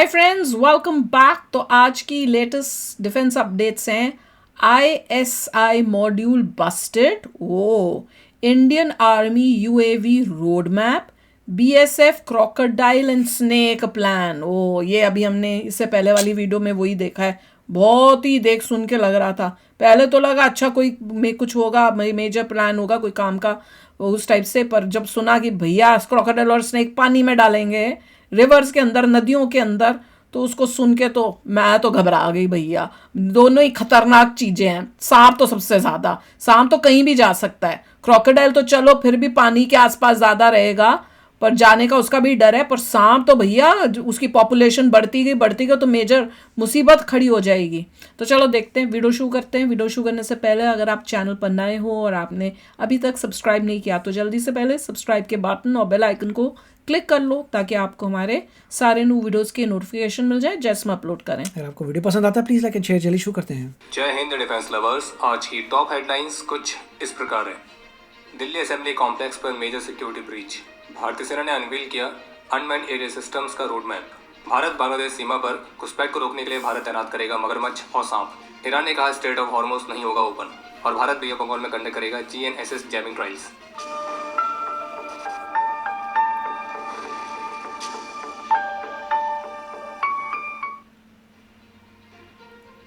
Hi friends, welcome back. तो आज की लेटेस्ट डिफेंस अपडेट्स हैं। ISI module busted, oh Indian Army UAV road map, BSF crocodile and snake plan. Oh ये अभी हमने इससे पहले वाली वीडियो में वही देखा है। बहुत ही देख सुन के लग रहा था। पहले तो लगा अच्छा कोई में कुछ होगा, मेजर प्लान होगा कोई काम का उस टाइप से, पर जब सुना कि भैया क्रोकोडाइल और स्नेक पानी में डालेंगे, रिवर्स के अंदर, नदियों के अंदर, तो उसको सुन के तो मैं तो घबरा गई भैया। दोनों ही खतरनाक चीजें हैं। सांप तो सबसे ज्यादा, सांप तो कहीं भी जा सकता है। क्रोकोडाइल तो चलो फिर भी पानी के आसपास ज्यादा रहेगा, पर जाने का उसका भी डर है। पर सांप तो भैया उसकी पॉपुलेशन बढ़ती गई तो मेजर मुसीबत खड़ी हो जाएगी। तो चलो देखते हैं, वीडियो शुरू करते हैं। वीडियो शुरू करने से पहले अगर आप चैनल पर नए हो और आपने अभी तक सब्सक्राइब नहीं किया तो जल्दी से पहले सब्सक्राइब के बटन और बेल आइकन को क्लिक कर लो ताकि आपको हमारे सारे न्यू वीडियोस के नोटिफिकेशन मिल जाए जैसे हम अपलोड करें। अगर आपको वीडियो पसंद आता है प्लीज लाइक एंड शेयर। चलिए शुरू करते हैं। जय हिंद डिफेंस लवर्स। आज की टॉप हेडलाइंस कुछ इस प्रकार है। दिल्ली असेंबली कॉम्प्लेक्स पर मेजर सिक्योरिटी ब्रीच। भारतीय सेना ने अनवील किया अनमैन्ड एरिया सिस्टम्स का रोड मैप। भारत बांग्लादेश सीमा पर घुसपैठ को रोकने के लिए भारत तैनात करेगा मगरमच्छ और सांप। ईरान ने कहा स्ट्रेट ऑफ हॉर्मुज नहीं होगा ओपन, और भारत बे ऑफ बंगाल में कंडक्ट करेगा GNSS jamming trials.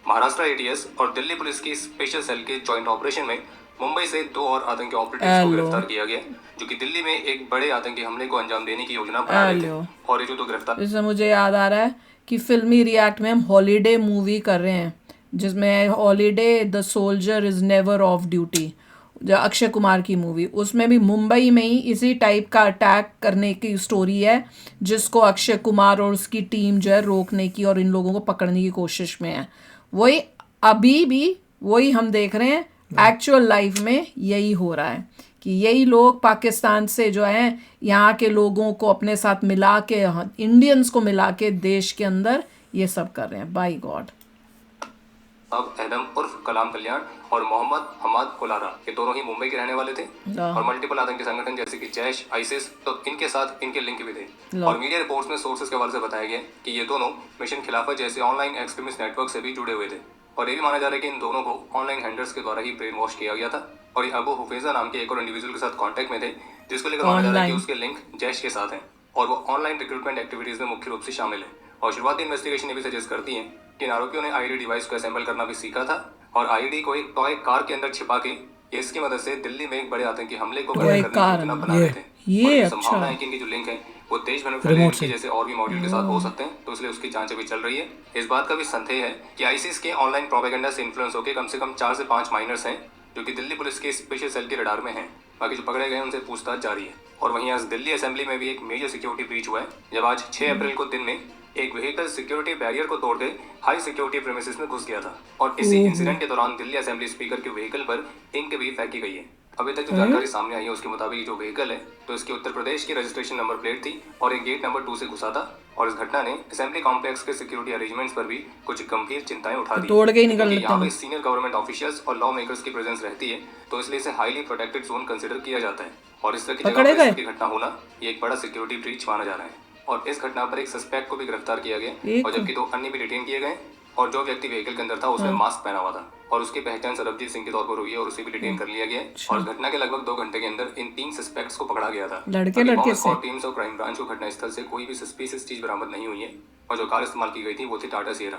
Maharashtra ATS और दिल्ली पुलिस की स्पेशल सेल के जॉइंट ऑपरेशन में मुंबई से 2 और आतंकी ऑपरेटिव्स को गिरफ्तार किया गया, जो कि दिल्ली में एक बड़े आतंकी हमले को अंजाम देने की योजना बना रहे थे। और ये जो 2 गिरफ्तार, इससे मुझे याद आ रहा है कि फिल्मी रिएक्ट में हम हॉलीडे मूवी कर रहे हैं, जिसमें holiday the soldier is never of duty, जो अक्षय कुमार की मूवी, उसमें भी मुंबई में ही इसी टाइप का अटैक करने की स्टोरी है, जिसको अक्षय कुमार और उसकी टीम जो है रोकने की और इन लोगों को पकड़ने की कोशिश में है। वही अभी भी वही हम देख रहे हैं। एक्चुअल लाइफ में यही हो रहा है कि यही लोग पाकिस्तान से जो है यहाँ के लोगों को अपने साथ मिला के, इंडियंस को मिला के देश के अंदर ये सब कर रहे हैं। Bye God. अब एडम उर्फ कलाम कल्याण और मोहम्मद हमाद कोलारा, ये दोनों ही मुंबई के रहने वाले थे और मल्टीपल आतंकी संगठन जैसे कि जैश, आईसिस, तो इनके साथ इनके लिंक भी थे। और मीडिया रिपोर्ट्स में सोर्सेज के हवाले से बताया गया कि ये दोनों मिशन खिलाफत जैसे ऑनलाइन एक्सट्रीमिस्ट नेटवर्क से भी जुड़े हुए थे। और ये भी माना जा रहा है कि इन दोनों को ऑनलाइन हैंडलर्स के द्वारा ही ब्रेन वॉश किया गया था। और ये अबू हुफैजा नाम के एक और इंडिविजुअल के साथ कांटेक्ट में थे, जिसको लेकर माना जा रहा है कि उसके लिंक जैश के साथ हैं और वो ऑनलाइन रिक्रूटमेंट एक्टिविटीज में मुख्य रूप से शामिल है। और शुरुआती इन्वेस्टिगेशन ये भी सजेस्ट करती है कि इन आरोपियों ने आईडी डिवाइस को असेंबल करना भी सीखा था और आईडी को एक टॉय कार के अंदर छिपा के इसकी मदद से दिल्ली में एक बड़े आतंकी हमले को करने की योजना बना रहे थे। ये संभावना है कि इनके जो लिंक है वो देश भर में फैले इनके जैसे और भी मॉड्यूल के साथ हो सकते हैं, तो इसलिए उसकी जांच अभी चल रही है। इस बात का भी संदेह है कि आईसिस के ऑनलाइन प्रोपेगेंडा से इन्फ्लुएंस होकर कम से कम 4 से 5 माइनर्स हैं, जो कि दिल्ली पुलिस के स्पेशल सेल के रडार में हैं। बाकी जो पकड़े गए उनसे पूछताछ जारी है। और वहीं आज दिल्ली असेंबली में भी एक मेजर सिक्योरिटी ब्रीच हुआ है, जब आज 6 अप्रैल को दिन में एक व्हीकल सिक्योरिटी बैरियर को तोड़ के हाई सिक्योरिटी प्रीमिसेस में घुस गया था। और इसी इंसिडेंट के दौरान दिल्ली असेंबली स्पीकर के व्हीकल पर इंक भी फेंकी गई है। अभी तक जो जानकारी सामने आई है उसके मुताबिक जो व्हीकल है तो इसकी उत्तर प्रदेश की रजिस्ट्रेशन नंबर प्लेट थी और एक गेट नंबर 2 से घुसा था। और इस घटना ने असेंबली कॉम्प्लेक्स के सिक्योरिटी अरेंजमेंट्स पर भी कुछ गंभीर चिंताएं उठा दी। तोड़ के ही निकल लेते यहाँ पे सीनियर गवर्नमेंट ऑफिशियल्स और लॉ मेकर्स की प्रेजेंस रहती है, तो इसलिए इसे हाईली प्रोटेक्टेड जोन कंसिडर किया जाता है। और इस तरह की जगह की घटना होना ये एक बड़ा सिक्योरिटी ब्रीच माना जा रहा है। और इस घटना पर एक सस्पेक्ट को भी गिरफ्तार किया गया और जबकि 2 अन्य भी डिटेन किए गए। और जो व्यक्ति व्हीकल के अंदर था उसने मास्क पहना हुआ था और उसकी पहचान सरबजीत सिंह के तौर पर हुई है और उसे भी डिटेन कर लिया गया। और घटना के लगभग 2 घंटे के अंदर इन 3 सस्पेक्ट्स को पकड़ा गया था। लड़के से टीम्स और क्राइम ब्रांच को घटनास्थल से कोई भी सस्पिशियस चीज बरामद नहीं हुई है और जो कार इस्तेमाल की गई थी वो थी टाटा सिएरा।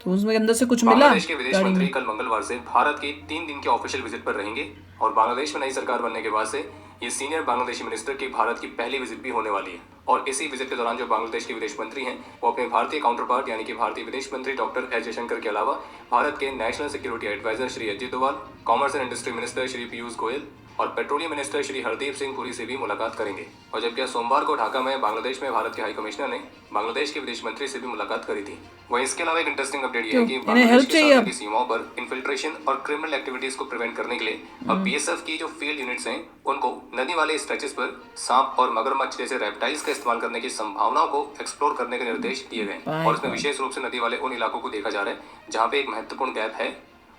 तो उसमें अंदर से कुछ मिला। बांग्लादेश के विदेश मंत्री कल मंगलवार से भारत की 3 दिन के ऑफिशियल विजिट पर रहेंगे और बांग्लादेश में नई सरकार बनने के बाद से ये सीनियर बांग्लादेशी मिनिस्टर की भारत की पहली विजिट भी होने वाली है। और इसी विजिट के दौरान जो बांग्लादेश के विदेश मंत्री हैं वो अपने भारतीय काउंटर पार्ट यानी कि भारतीय विदेश मंत्री डॉक्टर एस जयशंकर के अलावा भारत के national security adviser Shri Ajit Doval, commerce and industry minister Shri Piyush Goyal और पेट्रोलियम मिनिस्टर श्री हरदीप सिंह पुरी से भी मुलाकात करेंगे। और जबकि सोमवार को ढाका में बांग्लादेश में भारत के हाई कमिश्नर ने बांग्लादेश के विदेश मंत्री से भी मुलाकात करी थी। वहीं इसके अलावा एक इंटरेस्टिंग अपडेट ये है कि बांग्लादेश की सीमाओं पर इन्फिल्ट्रेशन और क्रिमिनल एक्टिविटीज को प्रिवेंट करने के लिए अब बीएसएफ की जो फील्ड यूनिट्स हैं उनको नदी वाले स्ट्रेचेस पर सांप और मगरमच्छ जैसे रेप्टाइल्स का इस्तेमाल करने की संभावनाओं को एक्सप्लोर करने के निर्देश दिए गए। और इसमें विशेष रूप से नदी वाले उन इलाकों को देखा जा रहा है जहाँ पे एक महत्वपूर्ण गैप है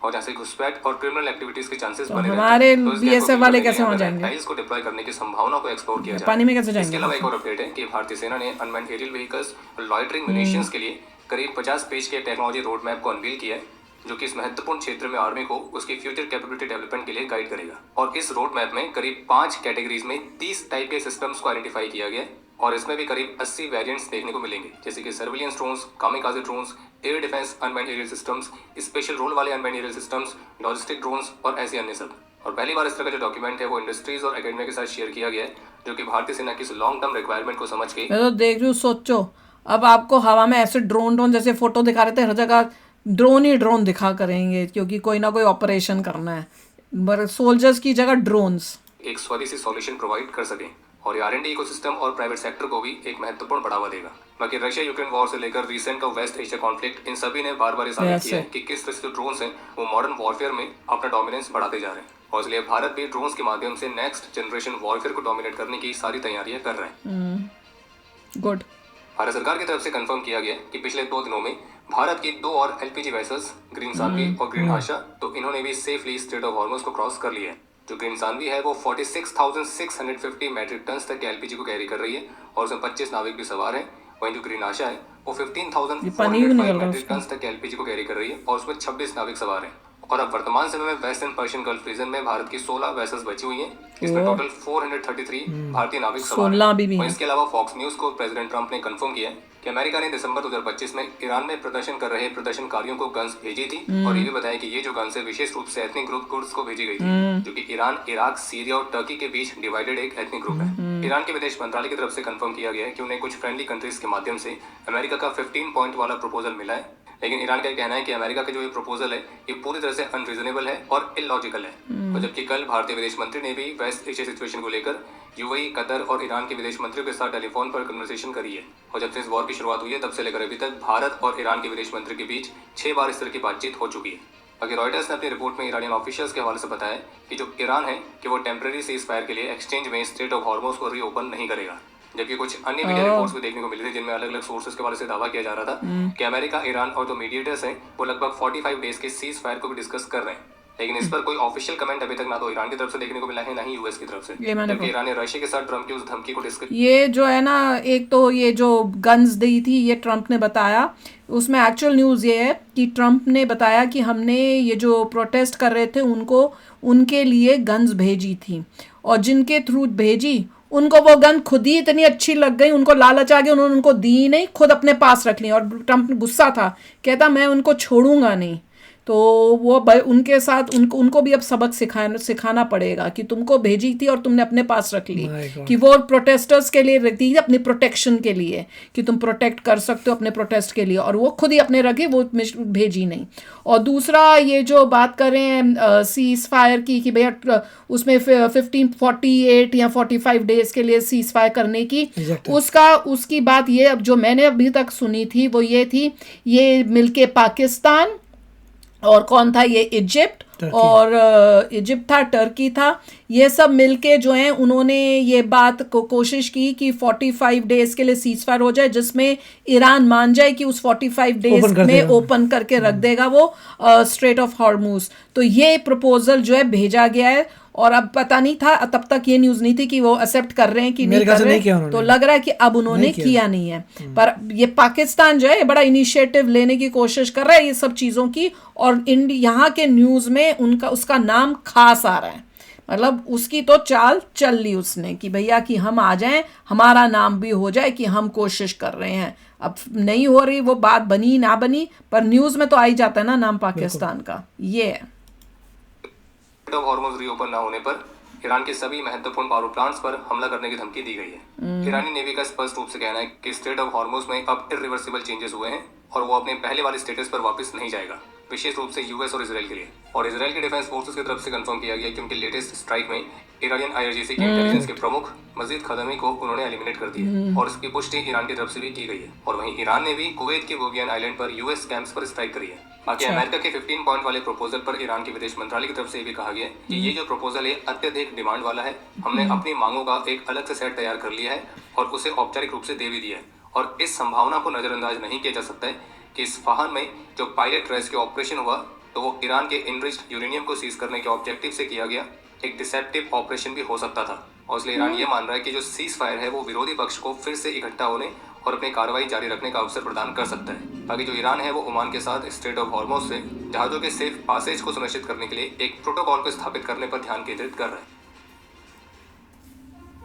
और जहाँ से घुसपैठ और क्रिमिनल एक्टिविटीज के चांसेस तो बने रहते हमारे हैं, तो इस gap को बीएसएफ fill वाले करने के कैसे लिए वहाँ अगर जाएंगे? missiles को डिप्लॉय करने की संभावना को एक्सप्लोर किया पानी में कैसे जाए। जाएंगे इसके अलावा वो एक और अपडेट है कि भारतीय सेना ने अनमैन्ड एरियल व्हीकल्स और लॉइटरिंग म्यूनिशंस के लिए करीब 50 पेज के टेक्नोलॉजी रोड मैप को अनवील किया है, जो कि इस महत्वपूर्ण क्षेत्र में आर्मी को उसकी फ्यूचर कैपेबिलिटी डेवलपमेंट के लिए गाइड करेगा। और इस रोड मैप में करीब 5 कैटेगरीज में 30 टाइप के सिस्टम्स को आइडेंटिफाई किया गया है और इसमें भी करीब 80 वेरिएंट्स देखने को मिलेंगे, जैसे कि surveillance drones, kamikaze drones, air defence unmanned aerial systems, special role वाले unmanned aerial systems, logistic drones और ऐसे अन्य सब। और पहली बार इस तरह का जो डॉक्यूमेंट है वो इंडस्ट्रीज और एकेडमिया के साथ शेयर किया गया है, जो कि भारतीय सेना की इस लॉन्ग टर्म रिक्वायरमेंट को समझ के। मैं तो देख रही हूँ, सोचो अब आपको हवा में ऐसे ड्रोन जैसे फोटो दिखा रहे थे, हर जगह ड्रोन ही ड्रोन दिखा करेंगे, क्योंकि कोई ना कोई ऑपरेशन करना है, पर सोल्जर्स की जगह ड्रोन्स एक स्वदेशी सॉल्यूशन प्रोवाइड कर सकें और ये R&D इकोसिस्टम और प्राइवेट सेक्टर को भी एक महत्वपूर्ण बढ़ावा देगा। बाकी रशिया यूक्रेन वॉर से लेकर रिसेंट का वेस्ट एशिया कॉन्फ्लिक्ट, इन सभी ने बार बार साबित किया है कि किस तरह से ड्रोन्स हैं वो मॉडर्न वॉरफेयर में अपना डोमिनेंस बढ़ाते जा रहे हैं, और इसलिए भारत भी ड्रोन्स के माध्यम से नेक्स्ट जनरेशन वॉरफेयर को डोमिनेट करने की सारी तैयारियां कर रहे हैं। गुड। भारत सरकार की तरफ से कंफर्म किया गया कि पिछले 2 दिनों में भारत की 2 और LPG वेसल्स ग्रीन सानवी और ग्रीन आशा, तो इन्होंने भी सेफली स्ट्रेट ऑफ हॉर्मुज को क्रॉस कर लिया है। जो ग्रीन सानवी है वो 46,650 मैट्रिक टन तक के LPG को कैरी कर रही है और उसमें 25 नाविक भी सवार हैं। वहीं जो ग्रीन आशा है वो 15,405 मैट्रिक टन तक के LPG को कैरी कर रही है और उसमें 26 नाविक सवार हैं। और अब वर्तमान समय में west and Persian gulf region में भारत की 16 वेसल्स बची हुई हैं, इसमें टोटल 433 भारतीय नाविक सवार हैं। इसके अलावा फॉक्स न्यूज को प्रेसिडेंट ट्रंप ने कंफर्म किया है कि अमेरिका ने दिसंबर 2025 में ईरान में प्रदर्शन कर रहे प्रदर्शनकारियों को गन्स भेजी थी, और ये भी बताया कि ये जो गन्स है विशेष रूप से एथनिक ग्रुप कुर्ड्स को भेजी गई थी, जो कि ईरान, इराक, सीरिया और टर्की के बीच डिवाइडेड एक एथनिक ग्रुप है। ईरान के विदेश मंत्रालय की तरफ से कंफर्म किया गया है कि उन्हें कुछ फ्रेंडली कंट्रीज के माध्यम से अमेरिका का 15 पॉइंट वाला प्रपोजल मिला है, लेकिन ईरान का कहना है कि अमेरिका का जो ये प्रपोजल है ये पूरी तरह से अनरीजनेबल है और इलॉजिकल है। और जबकि कल भारतीय विदेश मंत्री ने भी वेस्ट एशिया सिचुएशन को लेकर UAE, कतर और ईरान के विदेश मंत्रियों के साथ टेलीफोन पर कन्वर्सेशन करी है। और जब से इस वॉर की शुरुआत हुई है तब से लेकर अभी तक भारत और ईरान के विदेश मंत्री के बीच 6 बार इस तरह की बातचीत हो चुकी है। बाकी रॉयटर्स ने अपनी रिपोर्ट में ईरानियन ऑफिशियल्स के हवाले से बताया कि जो ईरान है कि वो टेम्पररी सीज फायर के लिए एक्सचेंज में स्ट्रेट ऑफ हॉर्मुज को रीओपन नहीं करेगा। जबकि कुछ अन्य मीडिया रिपोर्ट्स भी देखने को मिली थी जिनमें अलग अलग सोर्सेज के बारे से दावा किया जा रहा था कि अमेरिका, ईरान और जो मीडिएटर्स हैं वो लगभग 45 डेज के सीज फायर को भी डिस्कस कर रहे हैं, लेकिन इस पर कोई ऑफिशियल कमेंट अभी तक ना तो ईरान की तरफ से देखने को मिला है ना ही US की तरफ से। जबकि ईरान ने रशिया के साथ ट्रंप की उस धमकी को डिस्कस, ये जो है ना, एक तो ये जो गन्स दी थी ये ट्रंप ने बताया, उसमें एक्चुअल न्यूज़ ये है कि ट्रंप ने बताया कि हमने ये जो प्रोटेस्ट कर रहे थे उनको उनके लिए गन्स भेजी थी, और जिनके थ्रू भेजी उनको वो गन खुद ही इतनी अच्छी लग गई, उनको लालच आ गया, उन्होंने उनको दी नहीं, खुद अपने पास रख ली। और ट्रंप गुस्सा था, कहता मैं उनको छोड़ूंगा नहीं। तो वो उनके साथ उनको भी अब सबक सिखाना पड़ेगा कि तुमको भेजी थी और तुमने अपने पास रख ली, कि वो प्रोटेस्टर्स के लिए रखती थी अपनी प्रोटेक्शन के लिए, कि तुम प्रोटेक्ट कर सकते हो अपने प्रोटेस्ट के लिए, और वो खुद ही अपने रखे, वो भेजी नहीं। और दूसरा ये जो बात करें सीज फायर की कि भैया उसमें 48 या 45 डेज के लिए सीज फायर करने की, उसकी बात ये अब जो मैंने अभी तक सुनी थी वो ये थी, ये मिलके पाकिस्तान और कौन था, ये इजिप्ट और इजिप्ट था, टर्की था, ये सब मिलके जो हैं उन्होंने ये बात को कोशिश की कि 45 डेज के लिए सीज फायर हो जाए, जिसमें ईरान मान जाए कि उस 45 डेज में ओपन करके रख देगा वो स्ट्रेट ऑफ हॉर्मुज। तो ये प्रपोजल जो है भेजा गया है, और अब पता नहीं था, तब तक ये न्यूज़ नहीं थी कि वो एक्सेप्ट कर रहे हैं कि नहीं कर रहे हैं, तो लग रहा है कि अब उन्होंने किया नहीं है। पर ये पाकिस्तान जो है बड़ा इनिशिएटिव लेने की कोशिश कर रहा है ये सब चीज़ों की, और यहाँ के न्यूज़ में उसका नाम खास आ रहा है, मतलब उसकी तो चाल चल ली उसने कि भैया कि हम आ जाएं, हमारा नाम भी हो जाए कि हम कोशिश कर रहे हैं। अब नहीं हो रही वो बात, बनी ना बनी, पर न्यूज़ में तो आ ही जाता है ना नाम पाकिस्तान का। ये है ऑफ हॉर्मुज रीओपन ना होने पर ईरान के सभी महत्वपूर्ण पावर प्लांट्स पर हमला करने की धमकी दी गई है। ईरानी नेवी का स्पष्ट रूप से कहना है कि स्ट्रेट ऑफ हॉर्मुज में अब इरिवर्सिबल चेंजेस हुए हैं और वो अपने पहले वाले स्टेटस पर वापस नहीं जाएगा, विशेष रूप से US और इसराइल के लिए। और इसराइल के डिफेंस फोर्सेस की तरफ से कंफर्म किया गया कि उनके लेटेस्ट स्ट्राइक में ईरानियन IRGC के इंटेलिजेंस के प्रमुख मजीद खदमी को उन्होंने एलिमिनेट कर दिया, और इसकी पुष्टि ईरान की तरफ से भी की गई है। और वहीं ईरान ने भी कुवैत के बोगियन आइलैंड पर US कैंप्स पर स्ट्राइक करी है। बाकी अमेरिका के 15 पॉइंट वाले प्रपोजल पर ईरान के विदेश मंत्रालय की तरफ से भी कहा गया कि ये जो प्रपोजल है अत्यधिक डिमांड वाला है, हमने अपनी मांगों का एक अलग से सेट तैयार कर लिया है और उसे औपचारिक रूप से दे भी दिया है। और इस संभावना को नजरअंदाज नहीं किया जा सकता है कि इस्फहान में जो पायलट रेस्क्यू ऑपरेशन हुआ तो वो ईरान के इनरिच्ड यूरेनियम को सीज करने के ऑब्जेक्टिव से किया गया एक डिसेप्टिव ऑपरेशन भी हो सकता था। और इसलिए ईरान ये मान रहा है कि जो सीज फायर है वो विरोधी पक्ष को फिर से इकट्ठा होने और अपनी कार्रवाई जारी रखने का अवसर प्रदान कर सकता है। बाकी जो ईरान है वो ओमान के साथ स्ट्रेट ऑफ हॉर्मुज से जहाजों के सेफ पासेज को सुनिश्चित करने के लिए एक प्रोटोकॉल को स्थापित करने पर ध्यान केंद्रित कर रहा है।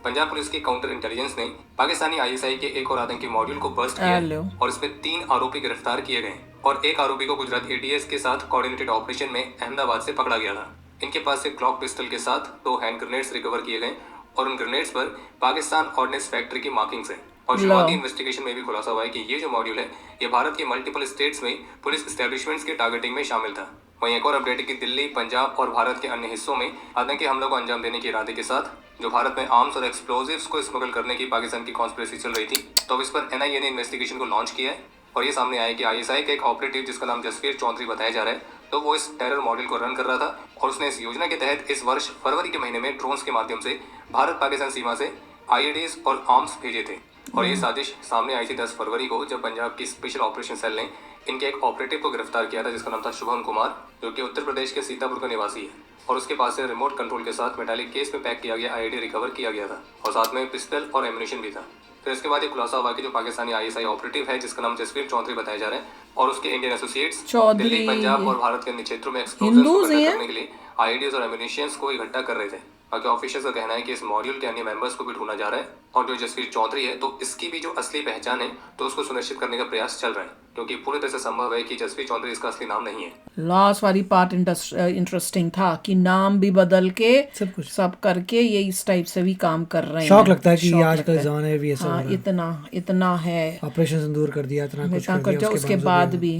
पंजाब पुलिस की काउंटर इंटेलिजेंस ने पाकिस्तानी आईएसआई के एक और आतंकी मॉड्यूल को बस्ट किया और इसमें 3 आरोपी गिरफ्तार किए गए और एक आरोपी को गुजरात एटीएस के साथ कोऑर्डिनेटेड ऑपरेशन में अहमदाबाद से पकड़ा गया था। इनके पास से ग्लॉक पिस्टल के साथ 2 हैंड ग्रेनेड्स रिकवर किए गए और उन ग्रेनेड्स पर पाकिस्तान ऑर्डिनेंस फैक्ट्री की मार्किंग्स है। और शुरुआती इन्वेस्टिगेशन में भी खुलासा हुआ है कि ये जो मॉड्यूल है ये भारत के मल्टीपल स्टेट्स में पुलिस एस्टेब्लिशमेंट्स के टारगेटिंग में शामिल था। वहीं एक और अपडेट है कि दिल्ली, पंजाब और भारत के अन्य हिस्सों में आतंकी हमलों को अंजाम देने के इरादे के साथ जो भारत में आर्म्स और एक्सप्लोजिव्स को स्मगल करने की पाकिस्तान की कॉन्स्पिरेसी चल रही थी, तो इस पर एनआईए ने इन्वेस्टिगेशन को लॉन्च किया है और ये सामने आया कि आईएसआई का एक ऑपरेटिव जिसका नाम जसवीर चौधरी बताया जा रहा है, तो वो इस टेरर मॉडल को रन कर रहा था और उसने इस योजना के तहत इस वर्ष फरवरी के महीने में ड्रोन्स के माध्यम से भारत पाकिस्तान सीमा से आईईडीज और आर्म्स भेजे थे। और ये साजिश सामने आई थी 10 फरवरी को जब पंजाब की स्पेशल ऑपरेशन सेल ने इनके एक ऑपरेटिव को गिरफ्तार किया था जिसका नाम था शुभम कुमार, जो कि उत्तर प्रदेश के सीतापुर का निवासी है और उसके पास से रिमोट कंट्रोल के साथ मेटालिक केस में पैक किया गया आईईडी रिकवर किया गया था और साथ में पिस्टल और एम्यूनिशन भी था। फिर इसके बाद ये खुलासा हुआ कि जो पाकिस्तानी आईएसआई ऑपरेटिव है जिसका नाम जसवीर चौधरी बताया जा रहा है और उसके इंडियन एसोसिएट्स दिल्ली, पंजाब और भारत के अन्य क्षेत्रों में एक्सप्लोजिव्स करने के लिए आईईडीज और एम्यूनिशंस को इकट्ठा कर रहे थे। बाकी ऑफिशियल्स का कहना है कि इस मॉड्यूल के अन्य मेंबर्स को भी ढूंढा जा रहा है और जो जसवीर चौधरी है तो इसकी भी जो असली पहचान है तो उसको सुनिश्चित करने का प्रयास चल रहा है, क्योंकि पूरी तरह से संभव है कि जसवीर चौधरी इसका असली नाम नहीं है। लास्ट वाली पार्ट इंटरेस्टिंग था कि नाम भी बदल के सब करके ये इस टाइप से भी काम कर रहे हैं। शौक लगता है कि आजकल जमाने में भी ऐसा हो रहा है। इतना है, ऑपरेशन सिंदूर कर दिया, इतना कुछ कर दिया, उसके बाद भी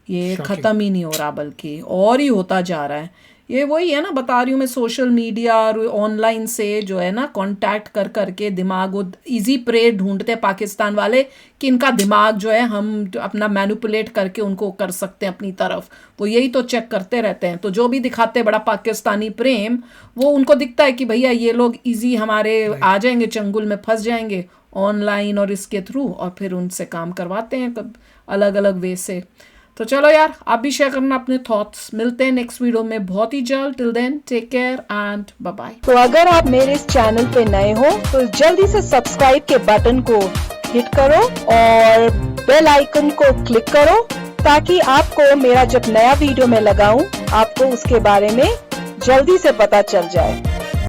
ये खत्म ही नहीं हो रहा बल्कि और ही होता जा रहा है। ये वही है ना, बता रही हूँ मैं, सोशल मीडिया और ऑनलाइन से जो है ना कांटेक्ट कर करके दिमाग वो इजी प्रे ढूंढते हैं पाकिस्तान वाले कि इनका दिमाग जो है हम अपना मैनिपुलेट करके उनको कर सकते हैं अपनी तरफ। वो यही तो चेक करते रहते हैं। तो जो भी दिखाते हैं बड़ा पाकिस्तानी प्रेम, वो उनको दिखता है कि भैया ये लोग इजी हमारे आ जाएंगे, चंगुल में फंस जाएंगे ऑनलाइन और इसके थ्रू, और फिर उनसे काम करवाते हैं अलग अलग वे से। तो चलो यार, आप भी शेयर करना अपने थॉट्स। मिलते हैं नेक्स्ट वीडियो में बहुत ही जल्द। Till then take care and bye bye. तो अगर आप मेरे इस चैनल पे नए हो तो जल्दी से सब्सक्राइब के बटन को हिट करो और बेल आइकन को क्लिक करो ताकि आपको मेरा जब नया वीडियो मैं लगाऊं आपको उसके बारे में जल्दी से पता चल जाए।